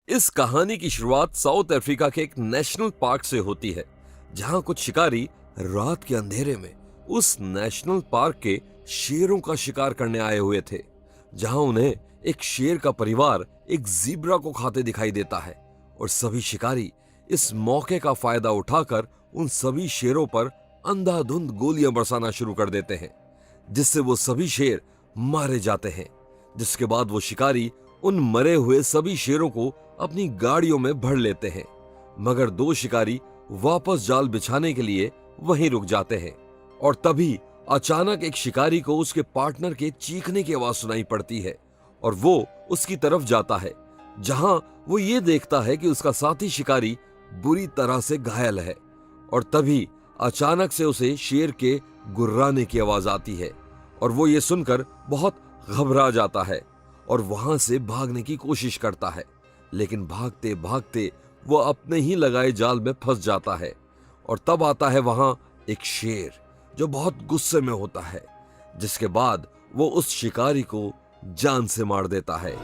इस कहानी की शुरुआत साउथ अफ्रीका के एक नेशनल पार्क से होती है, जहां कुछ शिकारी रात के अंधेरे में उस नेशनल पार्क के शेरों का शिकार करने आए हुए थे। जहां उन्हें एक शेर का परिवार एक ज़ीब्रा को खाते दिखाई देता है और सभी शिकारी इस मौके का फायदा उठाकर उन सभी शेरों पर अंधाधुंध गोलियां बरसाना शुरू कर देते हैं, जिससे वो सभी शेर मारे जाते हैं। जिसके बाद वो शिकारी उन मरे हुए सभी शेरों को अपनी गाड़ियों में भर लेते हैं, मगर दो शिकारी वापस जाल बिछाने के लिए वहीं रुक जाते हैं। और तभी अचानक एक शिकारी को उसके पार्टनर के चीखने की आवाज सुनाई पड़ती है और वो उसकी तरफ जाता है, जहां वो ये देखता है कि उसका साथी शिकारी बुरी तरह से घायल है। और तभी अचानक से उसे शेर के गुर्राने की आवाज आती है और वो ये सुनकर बहुत घबरा जाता है और वहां से भागने की कोशिश करता है, लेकिन भागते भागते वो अपने ही लगाए जाल में फंस जाता है। और तब आता है वहां एक शेर जो बहुत गुस्से में होता है, जिसके बाद वो उस शिकारी को जान से मार देता है।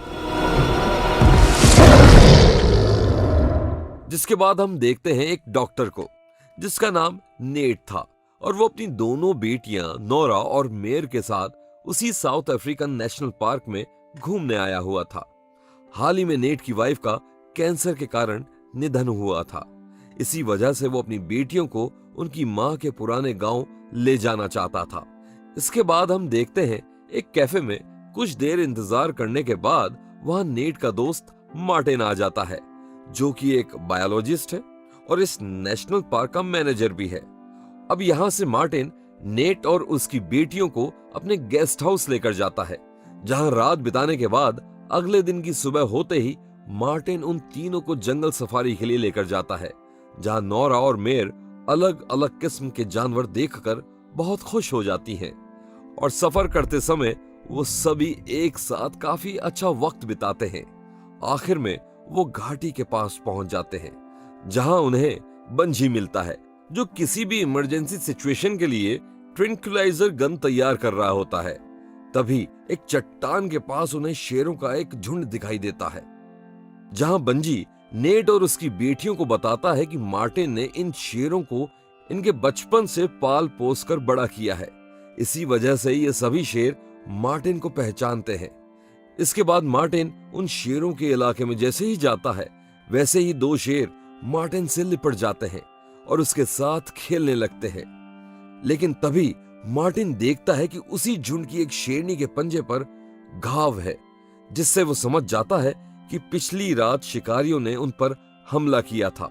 जिसके बाद हम देखते हैं एक डॉक्टर को, जिसका नाम नेट था और वो अपनी दोनों बेटियां नोरा और मेयर के साथ उसी साउथ अफ्रीकन नेशनल पार्क में घूमने आया हुआ था। हाल ही में नेट की वाइफ का कैंसर के कारण निधन हुआ था। इसी वजह से वो अपनी बेटियों को उनकी मां के पुराने गांव ले जाना चाहता था। इसके बाद हम देखते हैं एक कैफे में कुछ देर इंतजार करने के बाद वहां नेट का दोस्त मार्टिन आ जाता है, जो कि एक बायोलॉजिस्ट है और इस नेशनल पार्क का मैनेजर भी है। अब यहां से मार्टिन नेट और उसकी बेटियों को अपने गेस्ट हाउस लेकर जाता है, जहां रात बिताने के बाद अगले दिन की सुबह होते ही मार्टिन उन तीनों को जंगल सफारी के लिए लेकर जाता है, जहां नोरा और मेयर अलग अलग किस्म के जानवर देखकर बहुत खुश हो जाती हैं। और सफर करते समय वो सभी एक साथ काफी अच्छा वक्त बिताते हैं। आखिर में वो घाटी के पास पहुंच जाते हैं, जहां उन्हें बंजी मिलता है, जो किसी भी इमरजेंसी सिचुएशन के लिए ट्रैंक्विलाइजर गन तैयार कर रहा होता है। तभी एक चट्टान के पास उन्हें शेरों का एक झुंड दिखाई देता है, जहां बंजी नेट और उसकी बेटियों को बताता है कि मार्टिन ने इन शेरों को इनके बचपन से पाल पोस कर बड़ा किया है। इसी वजह से ये सभी शेर मार्टिन को पहचानते हैं। इसके बाद मार्टिन उन शेरों के इलाके में जैसे ही जाता है, वैसे ही दो शेर मार्टिन से लिपट जाते हैं और उसके साथ खेलने लगते हैं। लेकिन तभी मार्टिन देखता है कि उसी झुंड की एक शेरनी के पंजे पर घाव है, जिससे वो समझ जाता है कि पिछली रात शिकारियों ने उन पर हमला किया था।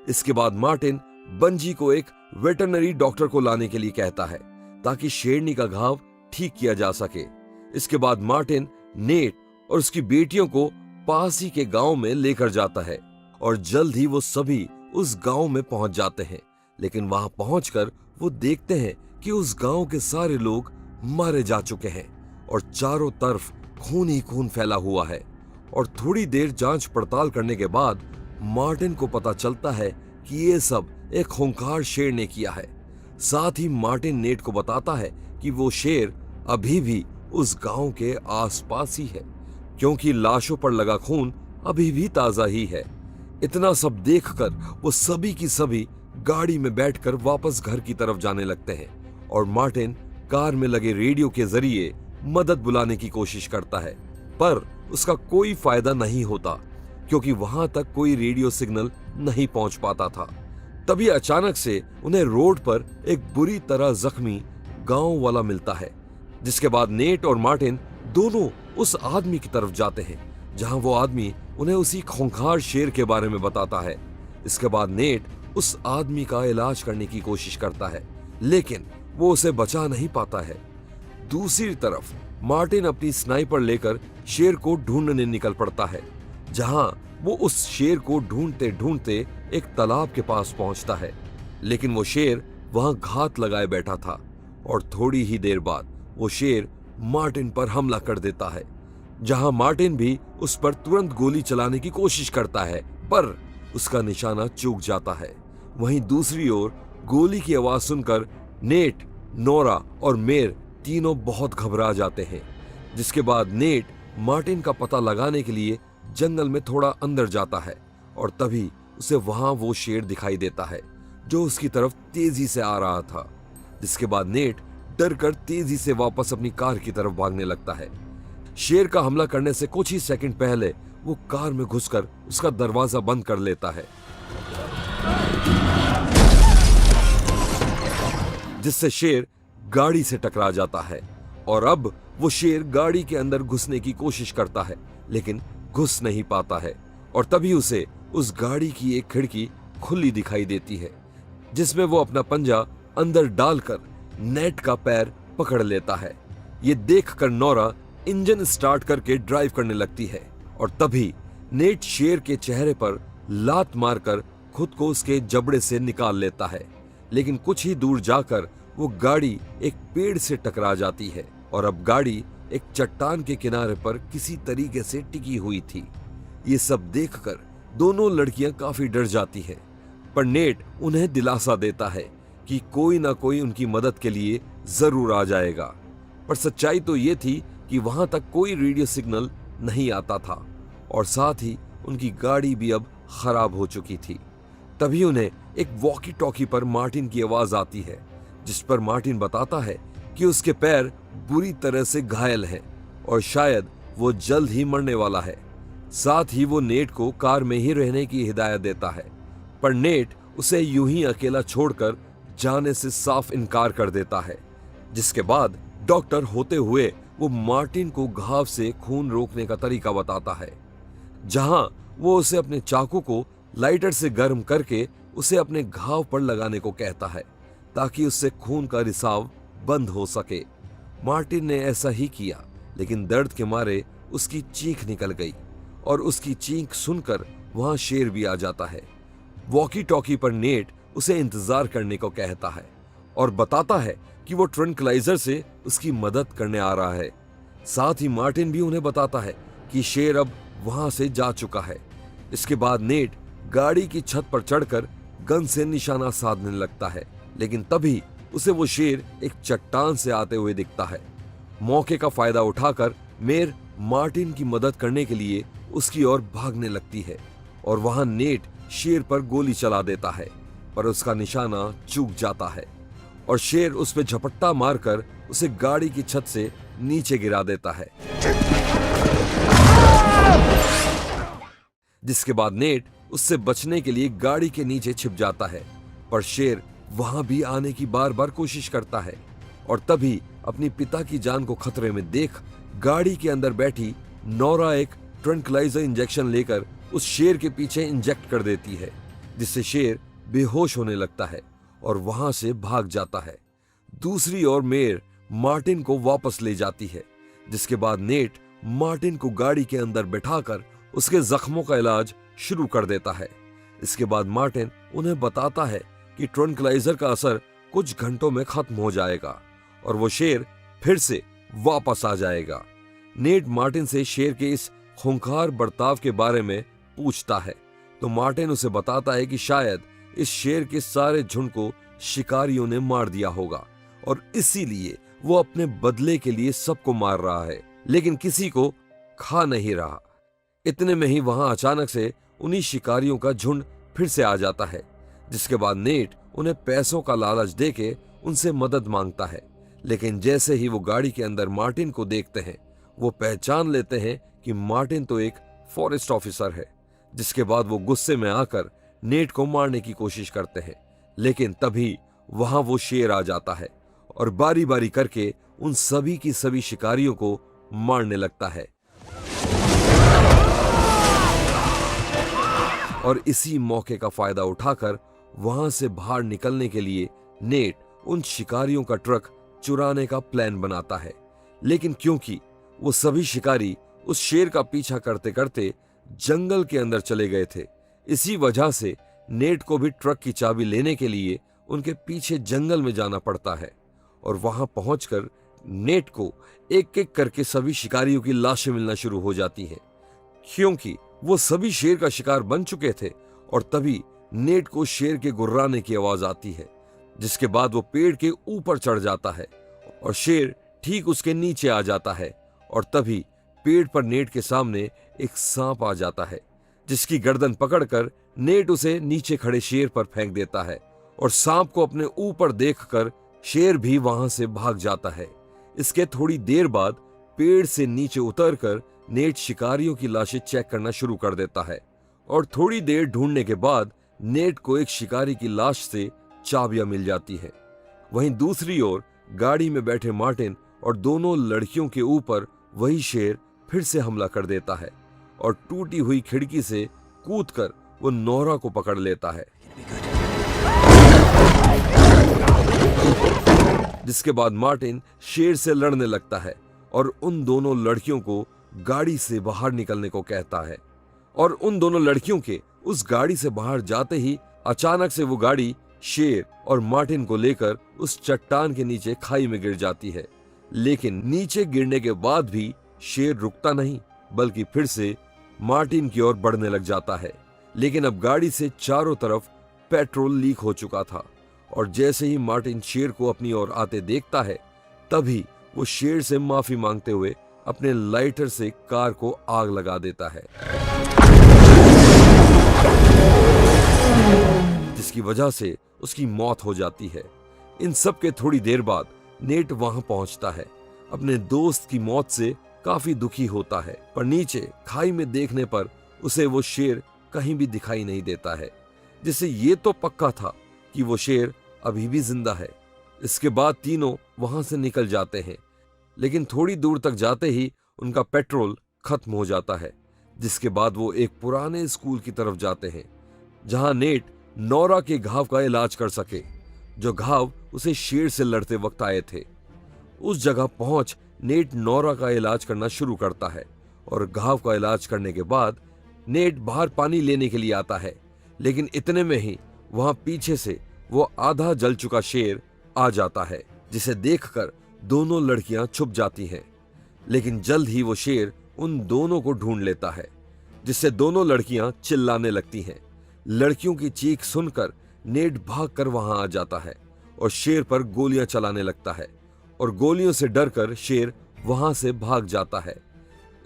इसके बाद मार्टिन बंजी को एक वेटरनरी डॉक्टर को लाने के लिए कहता है, ताकि शेरनी का घाव ठीक किया जा सके। इसके बाद मार्टिन नेट और उसकी बेटियों को पास ही के गांव में लेकर जाता है और जल्द ही वो सभी उस गांव में पहुंच जाते हैं। लेकिन वहां पहुंचकर वो देखते हैं कि उस गांव के सारे लोग मारे जा चुके हैं और चारों तरफ खून ही खून फैला हुआ है। और थोड़ी देर जांच पड़ताल करने के बाद मार्टिन को पता चलता है कि ये सब एक खूंखार शेर ने किया है। साथ ही मार्टिन नेट को बताता है कि वो शेर अभी भी उस गांव के आसपास ही है, क्योंकि लाशों पर लगा खून अभी भी ताजा ही है। इतना सब देखकर वो सभी की सभी गाड़ी में बैठकर वापस घर की तरफ जाने लगते हैं और मार्टिन कार में लगे रेडियो के जरिए मदद बुलाने की कोशिश करता है, पर उसका कोई फायदा नहीं होता, क्योंकि वहां तक कोई रेडियो सिग्नल नहीं पहुंच पाता था। तभी अचानक से उन्हें रोड पर एक बुरी तरह जख्मी गांव वाला मिलता है, जिसके बाद नेट और मार्टिन दोनों उस आदमी की तरफ जाते हैं, जहां वो आदमी उन्हें उसी खूंखार शेर के बारे में बताता है। इसके बाद नेट उस आदमी का इलाज करने की कोशिश करता है, लेकिन वो उसे बचा नहीं पाता है। दूसरी तरफ मार्टिन अपनी स्नाइपर लेकर शेर को ढूंढने निकल पड़ता है, जहां वो उस शेर को ढूंढते ढूंढते एक तालाब के पास पहुंचता है। लेकिन वो शेर वहां घात लगाए बैठा था और थोड़ी ही देर बाद वो शेर मार्टिन पर हमला कर देता है, जहां मार्टिन भी उस पर तुरंत गोली चलाने की कोशिश करता है, पर उसका निशाना चूक जाता है। वहीं दूसरी ओर गोली की आवाज सुनकर नेट, नोरा और मेयर तीनों बहुत घबरा जाते हैं। जिसके बाद नेट मार्टिन का पता लगाने के लिए जंगल में थोड़ा अंदर जाता है और तभी उसे वहां वो शेर दिखाई देता है जो उसकी तरफ तेजी से आ रहा था। जिसके बाद नेट डर कर तेजी से वापस अपनी कार की तरफ भागने लगता है। शेर का हमला करने से कुछ ही सेकंड पहले वो कार में घुसकर उसका दरवाजा बंद कर लेता है, जिससे शेर गाड़ी से टकरा जाता है। और अब वो शेर गाड़ी के अंदर घुसने की कोशिश करता है लेकिन घुस नहीं पाता है। और तभी उसे उस गाड़ी की एक खिड़की खुली दिखाई देती है जिसमें वो अपना पंजा अंदर डालकर नेट का पैर पकड़ लेता है। ये देखकर नोरा इंजन स्टार्ट करके ड्राइव करने लगती है और तभी नेट शेर के चेहरे पर लात मारकर खुद को उसके जबड़े से निकाल लेता है। लेकिन कुछ ही दूर जाकर वो गाड़ी एक पेड़ से टकरा जाती है और अब गाड़ी एक चट्टान के किनारे पर किसी तरीके से टिकी हुई थी। ये सब देखकर दोनों लड़कियां काफी डर जाती हैं, पर नेट उन्हें दिलासा देता है कि कोई ना कोई उनकी मदद के लिए जरूर आ जाएगा। पर सच्चाई तो ये थी कि वहां तक कोई रेडियो सिग्नल नहीं आता था और साथ ही उनकी गाड़ी भी अब खराब हो चुकी थी। तभी उन्हें एक वॉकी टॉकी पर मार्टिन की आवाज आती है जिस पर मार्टिन बताता है कि उसके पैर बुरी तरह से घायल हैं और शायद वो जल्द ही मरने वाला है। साथ ही वो नेट को कार में ही रहने की हिदायत देता है, पर नेट उसे यूं ही अकेला छोड़कर जाने से साफ इनकार कर देता है। जिसके बाद डॉक्टर होते हुए वो मार्टिन को घाव से खून रोकने का तरीका बताता है, जहां वो उसे अपने चाकू को लाइटर से गर्म करके उसे अपने घाव पर लगाने को कहता है ताकि उससे खून का रिसाव बंद हो सके। मार्टिन ने ऐसा ही किया लेकिन दर्द के मारे उसकी चीख निकल गई और उसकी चीख सुनकर वहां शेर भी आ जाता है। वॉकी टॉकी पर नेट उसे इंतजार करने को कहता है और बताता है कि वो ट्रंक्लाइजर से उसकी मदद करने आ रहा है। साथ ही मार्टिन भी उन्हें बताता है कि शेर अब वहां से जा चुका है। इसके बाद नेट गाड़ी की छत पर चढ़कर गन से निशाना साधने लगता है, लेकिन तभी उसे वो शेर एक चट्टान से आते हुए दिखता है। मौके का फायदा उठाकर मेयर मार्टिन की मदद करने के लिए उसकी ओर भागने लगती है और वहां नेट शेर पर गोली चला देता है, पर उसका निशाना चूक जाता है और शेर उस पर झपट्टा मारकर उसे गाड़ी की छत से नीचे गिरा देता है। जिसके बाद नेट उससे बचने के लिए गाड़ी के नीचे छिप जाता है, पर शेर वहां भी आने की बार बार कोशिश करता है और तभी अपनी पिता की जान को खतरे में देख गाड़ी के अंदर बैठी नोरा एक ट्रंक्लाइजर इंजेक्शन लेकर उस शेर के पीछे इंजेक्ट कर देती है, जिससे शेर बेहोश होने लगता है और वहां से भाग जाता है। दूसरी ओर मेयर मार्टिन को वापस ले जाती है, जिसके बाद नेट मार्टिन को गाड़ी के अंदर बिठाकर उसके जख्मों का इलाज शुरू कर देता है। इसके बाद मार्टिन उन्हें बताता है कि ट्रंक्लाइजर का असर कुछ घंटों में खत्म हो जाएगा और वो शेर फिर से वापस आ जाएगा। नेट मार्टिन से शेर के इस खूंखार बर्ताव के बारे में पूछता है तो मार्टिन उसे बताता है कि शायद इस शेर के सारे झुंड को शिकारियों ने मार दिया होगा और इसीलिए वो अपने बदले के लिए सबको मार रहा है, लेकिन किसी को खा नहीं रहा। इतने में ही वहां अचानक से उन्हीं शिकारियों का झुंड फिर से आ जाता है, जिसके बाद नेट उन्हें पैसों का लालच देके उनसे मदद मांगता है। लेकिन जैसे ही वो गाड़ी के अंदर मार्टिन को देखते हैं, वो पहचान लेते हैं कि मार्टिन तो एक फॉरेस्ट ऑफिसर है। जिसके बाद वो गुस्से में आकर नेट को मारने की कोशिश करते हैं, लेकिन तभी वहां वो शेर आ जाता है और बारी बारी करके उन सभी की सभी शिकारियों को मारने लगता है। और इसी मौके का फायदा उठाकर वहां से बाहर निकलने के लिए नेट उन शिकारियों का ट्रक चुराने का प्लान बनाता है। लेकिन क्योंकि वो सभी शिकारी उस शेर का पीछा करते करते जंगल के अंदर चले गए थे, इसी वजह से नेट को भी ट्रक की चाबी लेने के लिए उनके पीछे जंगल में जाना पड़ता है। और वहां पहुंचकर नेट को एक एक करके सभी शिकारियों की लाशें मिलना शुरू हो जाती हैं, क्योंकि वो सभी शेर का शिकार बन चुके थे। और तभी नेट को शेर के गुर्राने की आवाज आती है, जिसके बाद वो पेड़ के ऊपर चढ़ जाता है और शेर ठीक उसके नीचे आ जाता है। और तभी पेड़ पर नेट के सामने एक सांप आ जाता है, जिसकी गर्दन पकड़कर नेट उसे नीचे खड़े शेर पर फेंक देता है और सांप को अपने ऊपर देखकर शेर भी वहां से भाग जाता है। इसके थोड़ी देर बाद पेड़ से नीचे उतरकर नेट शिकारियों की लाशें चेक करना शुरू कर देता है और थोड़ी देर ढूंढने के बाद नेट को एक शिकारी की लाश से चाबियां मिल जाती हैं। वहीं दूसरी ओर गाड़ी में बैठे मार्टिन और दोनों लड़कियों के ऊपर वही शेर फिर से हमला कर देता है और टूटी हुई खिड़की से कूदकर वो नोरा को पकड़ लेता है, जिसके बाद मार्टिन शेर से लड़ने लगता है और उन दोनों लड़कियों को गाड़ी से बाहर निकलने को कहता है। और उन दोनों लड़कियों के उस गाड़ी से बाहर जाते ही अचानक से वो गाड़ी शेर और मार्टिन को लेकर उस चट्टान के नीचे खाई में गिर जाती है। लेकिन नीचे गिरने के बाद भी शेर रुकता नहीं, बल्कि फिर से मार्टिन की ओर बढ़ने लग जाता है। लेकिन अब गाड़ी से चारों तरफ पेट्रोल लीक हो चुका था और जैसे ही मार्टिन शेर को अपनी ओर आते देखता है, तभी वो शेर से माफी मांगते हुए अपने लाइटर से कार को आग लगा देता है, जिसकी वजह से उसकी मौत हो जाती है। इन सब के थोड़ी देर बाद नेट वहां पहुंचता है। अपने दोस्त की मौत से काफी दुखी होता है, पर नीचे खाई में देखने पर उसे वो शेर कहीं भी दिखाई नहीं देता है, जिससे ये तो पक्का था कि वो शेर अभी भी जिंदा है। इसके बाद तीनों वहां से निकल जाते हैं, लेकिन थोड़ी दूर तक जाते ही उनका पेट्रोल खत्म हो जाता है, जिसके बाद वो एक पुराने स्कूल की तरफ जाते हैं, जहां नेट नोरा के घाव का इलाज कर सके, जो घाव उसे शेर से लड़ते वक्त आए थे। उस जगह पहुंच नेट नोरा का इलाज करना शुरू करता है और घाव का इलाज करने के बाद नेट बाहर पानी लेने के लिए आता है, लेकिन इतने में ही वहां पीछे से वो आधा जल चुका शेर आ जाता है, जिसे देखकर दोनों लड़कियां छुप जाती हैं। लेकिन जल्द ही वो शेर उन दोनों को ढूंढ लेता है, जिससे दोनों लड़कियां चिल्लाने लगती हैं। लड़कियों की चीख सुनकर नेट भागकर वहां आ जाता है और शेर पर गोलियां चलाने लगता है और गोलियों से डरकर शेर वहां से भाग जाता है।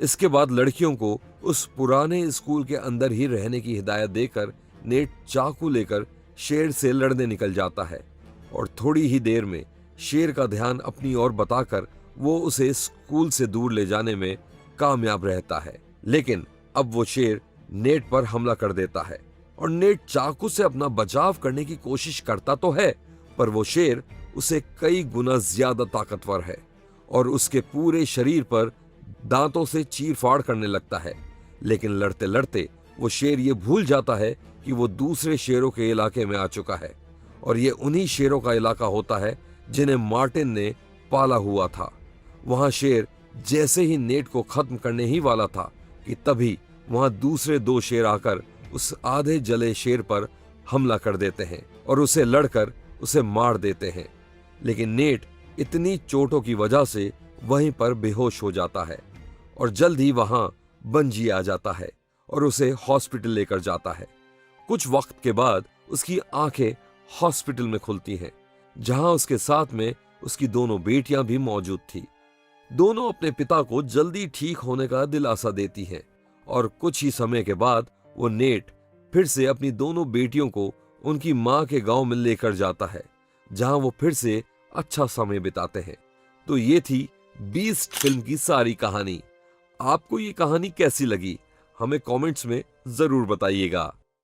इसके बाद लड़कियों को उस पुराने स्कूल के अंदर ही रहने की हिदायत देकर नेट चाकू लेकर शेर से लड़ने निकल जाता है और थोड़ी ही देर में शेर का ध्यान अपनी ओर बताकर वो उसे स्कूल से दूर ले जाने में कामयाब रहता है। लेकिन अब वो शेर नेट पर हमला कर देता है और नेट चाकू से अपना बचाव करने की कोशिश करता तो है, पर वो शेर उसे कई गुना ज्यादा ताकतवर है और उसके पूरे शरीर पर दांतों से चीर-फाड़ करने लगता है। लेकिन लड़ते लड़ते वो शेर ये भूल जाता है कि वो दूसरे शेरों के इलाके में आ चुका है और ये उन्हीं शेरों का इलाका होता है जिन्हें मार्टिन ने पाला हुआ था। वहां शेर जैसे ही नेट को खत्म करने ही वाला था कि तभी वहां दूसरे दो शेर आकर उस आधे जले शेर पर हमला कर देते हैं और उसे लड़कर उसे मार देते हैं। लेकिन नेट इतनी चोटों की वजह से वहीं पर बेहोश हो जाता है और जल्द ही वहां बंजी आ जाता है और उसे हॉस्पिटल लेकर जाता है। कुछ वक्त के बाद उसकी आंखें हॉस्पिटल में खुलती हैं, जहां उसके साथ में उसकी दोनों बेटियां भी मौजूद थी। दोनों अपने पिता को जल्दी ठीक होने का दिलासा देती हैं और कुछ ही समय के बाद वो नेट फिर से अपनी दोनों बेटियों को उनकी मां के गांव में लेकर जाता है, जहां वो फिर से अच्छा समय बिताते हैं। तो ये थी बीस्ट फिल्म की सारी कहानी। आपको ये कहानी कैसी लगी हमें कमेंट्स में जरूर बताइएगा।